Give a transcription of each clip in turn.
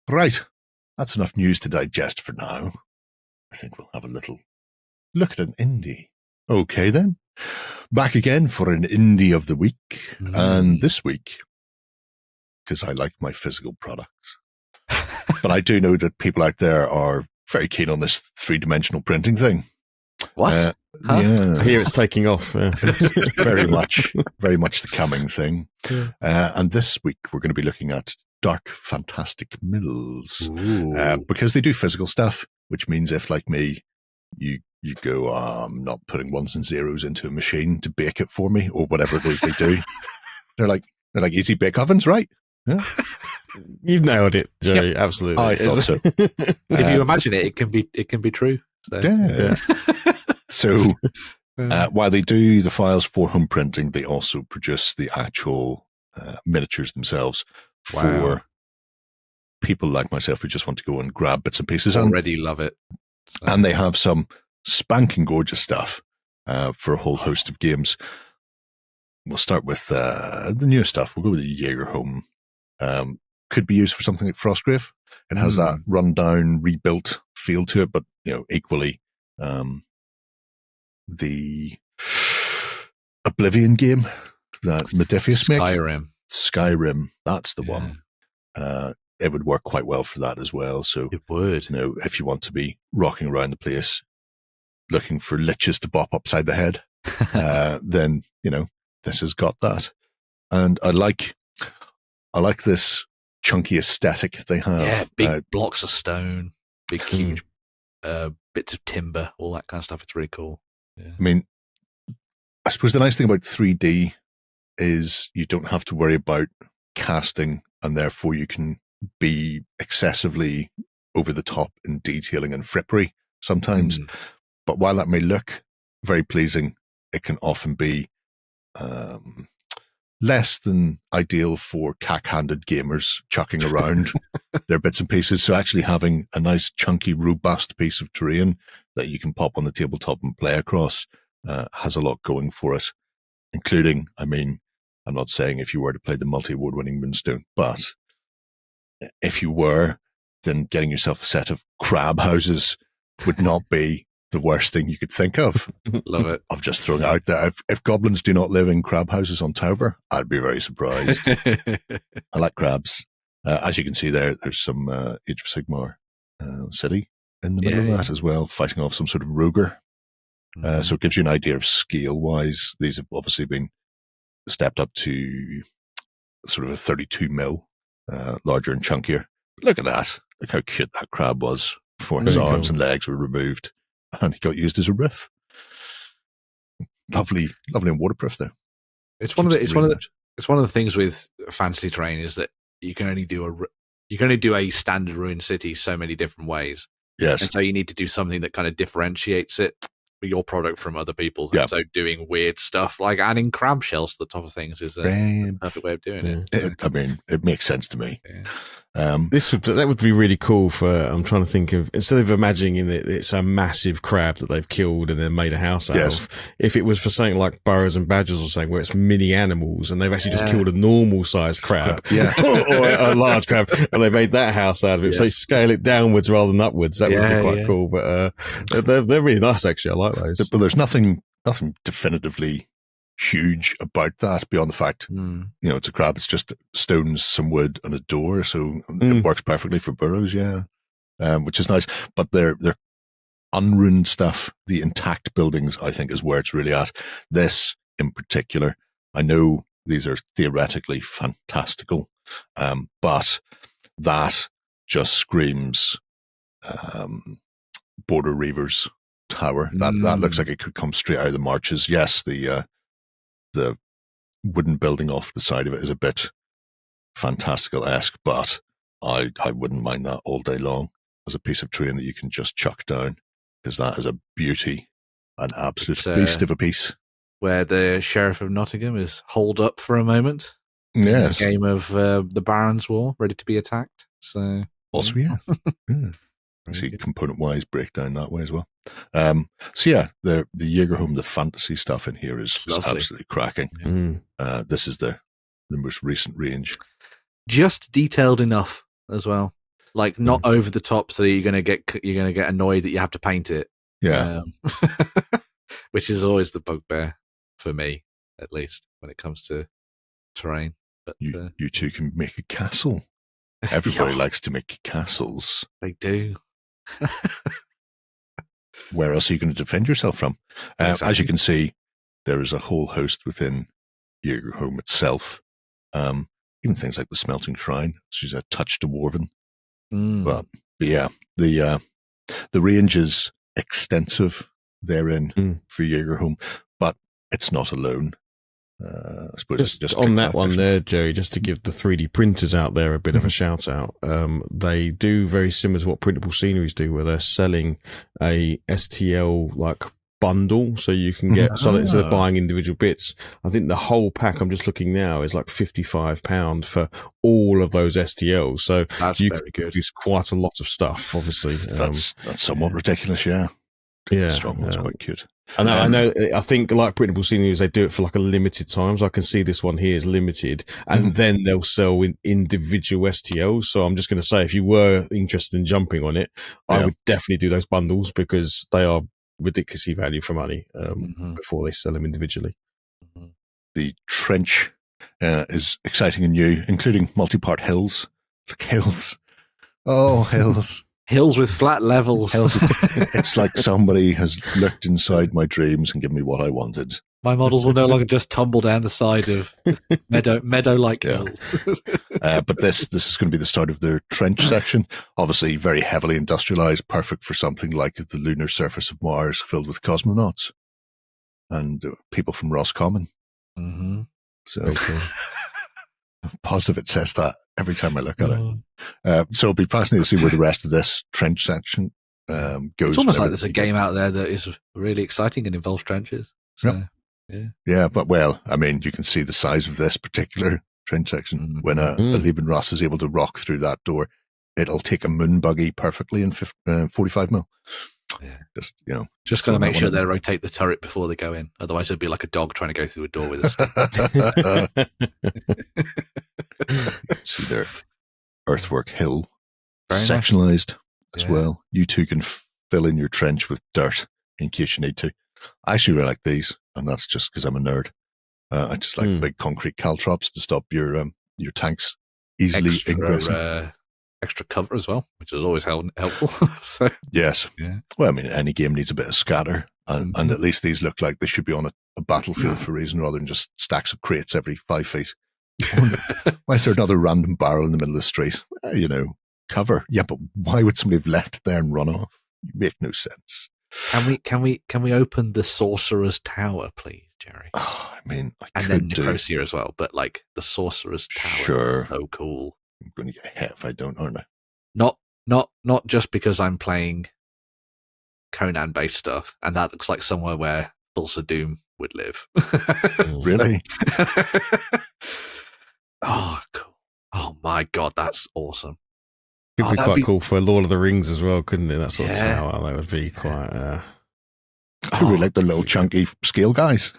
Right, that's enough news to digest for now. I think we'll have a little look at an indie. Okay then, back again for an indie of the week, and this week, because I like my physical products, but I do know that people out there are very keen on this 3-dimensional printing thing. What? Yeah, I hear it's taking off. very much the coming thing. And this week we're going to be looking at Dark Fantastic Mills, because they do physical stuff, which means if, like me, you go, I'm not putting ones and zeros into a machine to bake it for me, or whatever it is they do. They're like easy bake ovens, right? Yeah. You've nailed it, Jerry. Yep. Absolutely. I thought so. If you imagine it can be true. So. Yeah. So while they do the files for home printing, they also produce the actual miniatures themselves for people like myself who just want to go and grab bits and pieces. Already love it. So. And they have some spanking gorgeous stuff for a whole host of games. We'll start with the newer stuff. We'll go with the Jägerholm. Could be used for something like Frostgrave. It has that rundown, rebuilt feel to it, but equally the Oblivion game that Modiphius make. Skyrim, that's the one. It would work quite well for that as well. So it would. If you want to be rocking around the place looking for liches to bop upside the head, then this has got that. And I like this chunky aesthetic they have. Yeah, big blocks of stone, big huge bits of timber, all that kind of stuff. It's really cool. Yeah. I mean, I suppose the nice thing about 3D is you don't have to worry about casting, and therefore you can be excessively over the top in detailing and frippery sometimes. But while that may look very pleasing, it can often be less than ideal for cack-handed gamers chucking around their bits and pieces. So actually having a nice, chunky, robust piece of terrain that you can pop on the tabletop and play across has a lot going for it, including, I'm not saying if you were to play the multi-award-winning Moonstone, but if you were, then getting yourself a set of crab houses would not be the worst thing you could think of. Love it. I'm just throwing it out there. If goblins do not live in crab houses on Tauber, I'd be very surprised. I like crabs. As you can see there's some Age of Sigmar city in the middle of that as well, fighting off some sort of roger. So it gives you an idea of scale-wise. These have obviously been stepped up to sort of a 32 mil, larger and chunkier. But look at that. Look how cute that crab was before his arms and legs were removed. And he got used as a roof. Lovely and waterproof though. It's one of the things with fantasy terrain is that you can only do a standard ruined city so many different ways. Yes. And so you need to do something that kind of differentiates it, your product, from other people's. And so doing weird stuff like adding crab shells to the top of things is a perfect way of doing it. It makes sense to me. Yeah. That would be really cool for, I'm trying to think of, instead of imagining that it's a massive crab that they've killed and then made a house out of, if it was for something like burrows and badgers or something where it's mini animals and they've actually just killed a normal sized crab or a large crab and they made that house out of it. So they scale it downwards rather than upwards. That would be quite cool. But they're really nice actually. I like those. But there's nothing definitively huge about that beyond the fact, it's a crab. It's just stones, some wood, and a door. So it works perfectly for burrows, which is nice. But they're unruined stuff, the intact buildings, I think, is where it's really at. This in particular, I know these are theoretically fantastical, but that just screams Border Reavers Tower. That looks like it could come straight out of the marches. Yes, the wooden building off the side of it is a bit fantastical-esque, but I wouldn't mind that all day long as a piece of terrain that you can just chuck down, because that is a beauty, an absolute beast of a piece. Where the Sheriff of Nottingham is holed up for a moment. Yes. In the game of the Barons' War, ready to be attacked. So also, see component-wise breakdown that way as well. The Jägerholm, the fantasy stuff in here is absolutely cracking. This is the most recent range. Just detailed enough as well. like not over the top, so you're gonna get annoyed that you have to paint it. Yeah, which is always the bugbear for me, at least when it comes to terrain. But you two can make a castle. Everybody likes to make castles. They do. Where else are you going to defend yourself from? Exactly. As you can see, there is a whole host within your home itself. Even things like the smelting shrine, which is a touch dwarven. But yeah, the range is extensive therein for Jägerholm, but it's not alone. I suppose just on that one there, Jerry, just to give the 3D printers out there a bit of a shout out. They do very similar to what Printable Sceneries do, where they're selling a STL like bundle, so you can get so instead of buying individual bits, I think the whole pack, I'm just looking now, is like £55 for all of those STLs. So that's you very can use quite a lot of stuff. Obviously, that's somewhat ridiculous. Yeah, strong one's quite cute. And I know, I think like Printable Sceneries, they do it for like a limited time. So I can see this one here is limited, and then they'll sell in individual STLs. So I'm just going to say, if you were interested in jumping on it, I would definitely do those bundles because they are ridiculously value for money before they sell them individually. The trench is exciting and new, including multi-part hills. Look, hills. Oh, hills. Hills with flat levels. It's like somebody has looked inside my dreams and given me what I wanted. My models will no longer just tumble down the side of meadow-like hills. But this is going to be the start of their trench section. Obviously, very heavily industrialized, perfect for something like the lunar surface of Mars filled with cosmonauts and people from Roscommon. So positive it says that every time I look at it. So it'll be fascinating to see where the rest of this trench section goes. It's almost like there's a game out there that is really exciting and involves trenches. So, yeah, but well, I mean, you can see the size of this particular trench section. When a Lieben Ross is able to rock through that door, it'll take a moon buggy perfectly in 45 mil. Yeah. Just got to make sure they rotate the turret before they go in. Otherwise, it'd be like a dog trying to go through a door with us. See their earthwork hill Very sectionalized as well. You two can fill in your trench with dirt in case you need to. I actually really like these, and that's just because I'm a nerd. I just like big concrete caltrops to stop your tanks easily ingressing. Extra cover as well, which is always helpful. So yes, well, I mean, any game needs a bit of scatter, and at least these look like they should be on a battlefield for a reason, rather than just stacks of crates every 5 feet. Why is there another random barrel in the middle of the street? Cover. Yeah, but why would somebody have left it there and run off? You make no sense. Can we open the Sorcerer's Tower, please, Jerry? I mean, and then Nicosia as well, but like the Sorcerer's Tower. Sure. So cool. I'm going to get hit if I don't, aren't I? Not just because I'm playing Conan-based stuff, and that looks like somewhere where Thulsa Doom would live. Really? Oh, cool. Oh my God, that's awesome. It'd be quite cool for Lord of the Rings as well, couldn't it? That sort of tower. That would be quite... I really like the little chunky scale guys.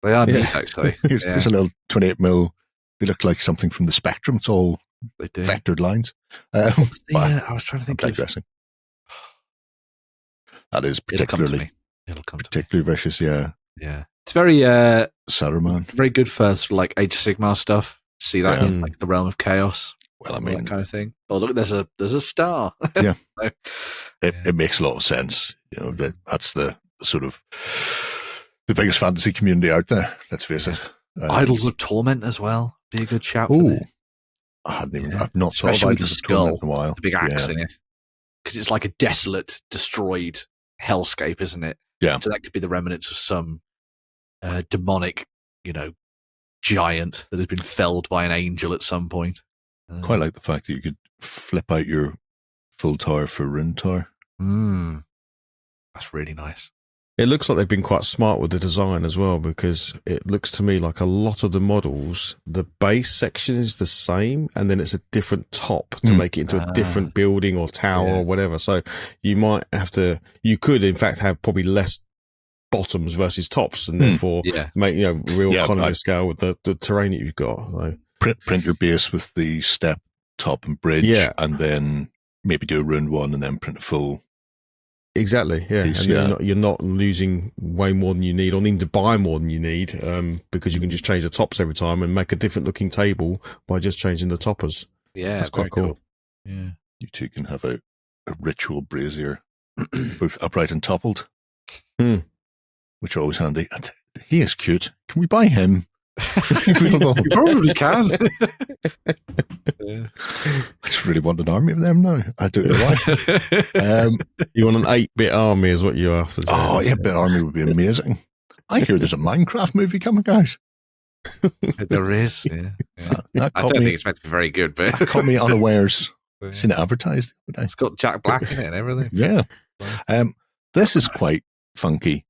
They are neat, actually. Here's a little 28 mil. They look like something from the Spectrum. It's all vectored lines. I was trying to think of digressing. That is particularly vicious, yeah. It's very Saruman. Very good for like Age of Sigmar stuff. See that in like the Realm of Chaos. Well, I mean, that kind of thing. Oh, look, there's a star. Yeah. It makes a lot of sense. That's the sort of the biggest fantasy community out there, let's face it. Idols of Torment as well. Be a good shout for that. I've not thought of Idols of Torment in a a big axe in it. Because it's like a desolate, destroyed hellscape, isn't it? Yeah. So that could be the remnants of some demonic, giant that has been felled by an angel at some point. Quite like the fact that you could flip out your full tower for Rune Tower. That's really nice. It looks like they've been quite smart with the design as well, because it looks to me like a lot of the models, the base section is the same, and then it's a different top to make it into a different building or tower or whatever. So you could in fact have probably less bottoms versus tops, and therefore make real economy of scale with the terrain that you've got. So. Print your base with the step, top, and bridge, and then maybe do a ruined one and then print a full. Exactly, yeah. Piece, and you're not losing way more than you need or needing to buy more than you need because you can just change the tops every time and make a different looking table by just changing the toppers. Yeah, that's quite cool. Yeah, you two can have a ritual brazier, both upright and toppled, which are always handy. And he is cute. Can we buy him? You probably can. I just really want an army of them now. I don't know why. You want an 8-bit army is what you're after. Oh, 8-bit army would be amazing. I hear there's a Minecraft movie coming out. There is, yeah. I don't think it's meant to be very good, but that caught me unawares. Seen it advertised the other day. It's got Jack Black in it and everything. Yeah. This is quite funky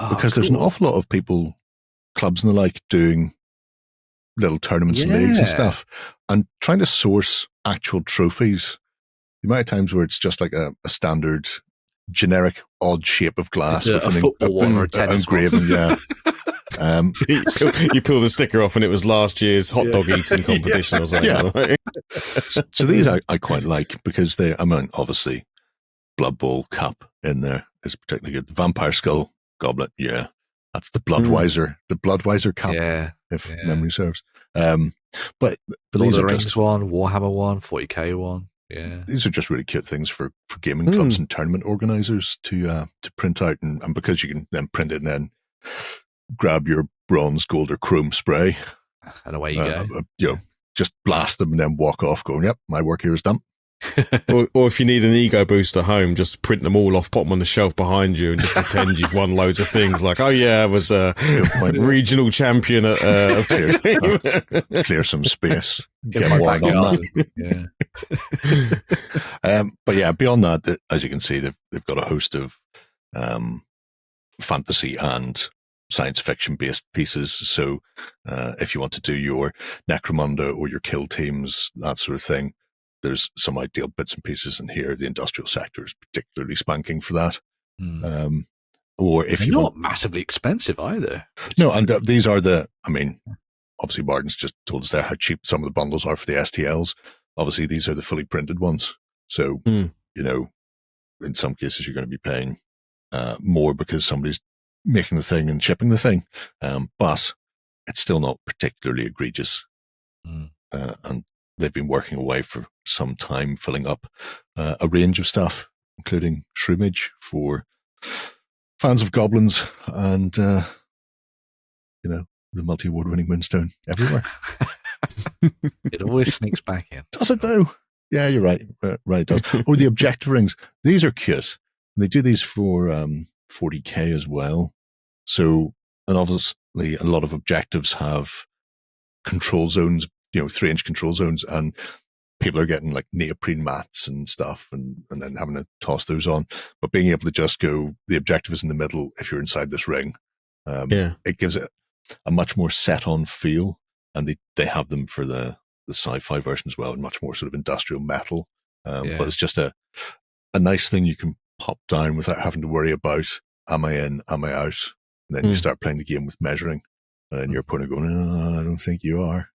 because there's an awful lot of people, clubs and the like, doing little tournaments and leagues and stuff, and trying to source actual trophies. The amount of times where it's just like a standard, generic, odd shape of glass with a football one or a tennis engraving. Yeah. You pull the sticker off, and it was last year's hot dog eating competition or something. Yeah. So these I quite like because obviously, Blood Bowl Cup in there is particularly good. The Vampire Skull Goblet, yeah. That's the Bloodweiser Cup, if memory serves. But Lord of the Rings one, Warhammer one, 40k one. Yeah, these are just really cute things for gaming clubs and tournament organizers to print out, and because you can then print it and then grab your bronze, gold, or chrome spray, and away you go. Just blast them and then walk off, going, "Yep, my work here is done." or if you need an ego boost at home, just print them all off, put them on the shelf behind you, and just pretend you've won loads of things. Like, oh yeah, I was a regional champion at clear some space. Get wine on that. Yeah. But yeah, beyond that, as you can see, they've got a host of fantasy and science fiction based pieces. So if you want to do your Necromunda or your kill teams, that sort of thing, there's some ideal bits and pieces in here. The industrial sector is particularly spanking for that. Or if they're not massively expensive either. No, and these are obviously Martin's just told us there how cheap some of the bundles are for the STLs. Obviously, these are the fully printed ones. So, in some cases, you're going to be paying more because somebody's making the thing and shipping the thing. But it's still not particularly egregious. And they've been working away for some time, filling up a range of stuff, including shroomage for fans of goblins and, the multi-award winning Moonstone everywhere. It always sneaks back in. Does it though? Yeah, you're right. Right, it does. Or the objective rings. These are cute. They do these for 40k as well. So, and obviously a lot of objectives have control zones, 3-inch control zones, and people are getting like neoprene mats and stuff and then having to toss those on. But being able to just go, the objective is in the middle if you're inside this ring. It gives it a much more set on feel. And they have them for the Sci-Fi version as well, and much more sort of industrial metal. But it's just a nice thing you can pop down without having to worry about, am I in, am I out? And then you start playing the game with measuring, and your opponent going, I don't think you are.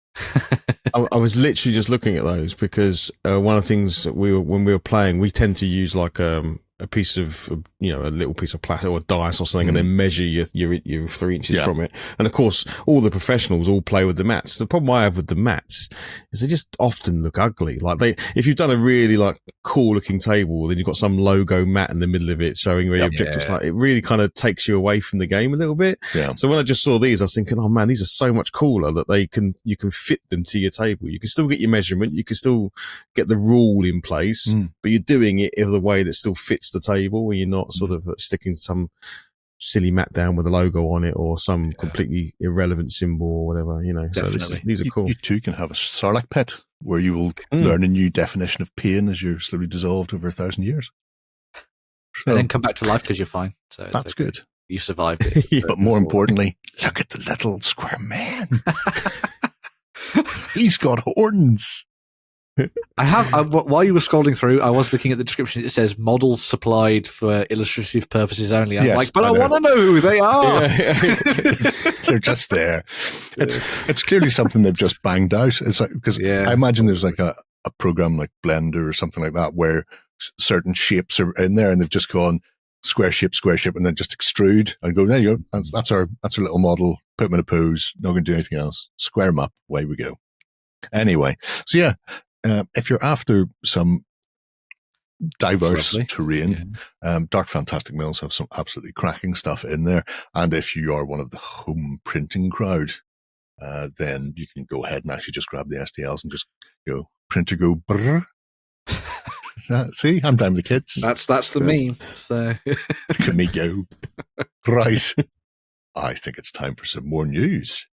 I was literally just looking at those because one of the things that when we were playing, we tend to use like a piece of, a little piece of plastic or a dice or something, and then measure your 3 inches from it. And of course, all the professionals all play with the mats. The problem I have with the mats is they just often look ugly. Like if you've done a really like cool looking table, then you've got some logo mat in the middle of it showing where your objectives. Like it really kind of takes you away from the game a little bit. Yeah. So when I just saw these, I was thinking, oh man, these are so much cooler that you can fit them to your table. You can still get your measurement. You can still get the rule in place, but you're doing it in a way that still fits the table, where you're not sort of sticking some silly mat down with a logo on it or some completely irrelevant symbol or whatever, So these are cool. You too can have a Sarlacc pit where you will learn a new definition of pain as you're slowly dissolved over 1,000 years. So, and then come back to life because you're fine. So that's good. You survived it. But more importantly, look at the little square man. He's got horns. I have, while you were scrolling through, I was looking at the description. It says models supplied for illustrative purposes only. I'm like, but I want to know who they are. They're just there. It's clearly something they've just banged out. It's like, because I imagine there's like a a program like Blender or something like that, where certain shapes are in there, and they've just gone square shape, and then just extrude and go, there you go. That's our little model. Put them in a pose. Not going to do anything else. Square them up. Away we go. Anyway, so yeah, if you're after some diverse terrain, Dark Fantastic Mills have some absolutely cracking stuff in there. And if you are one of the home printing crowd, then you can go ahead and actually just grab the STLs and just go printer go brrr. See, I'm down with the kids. That's the meme. So look at me go. Right. I think it's time for some more news.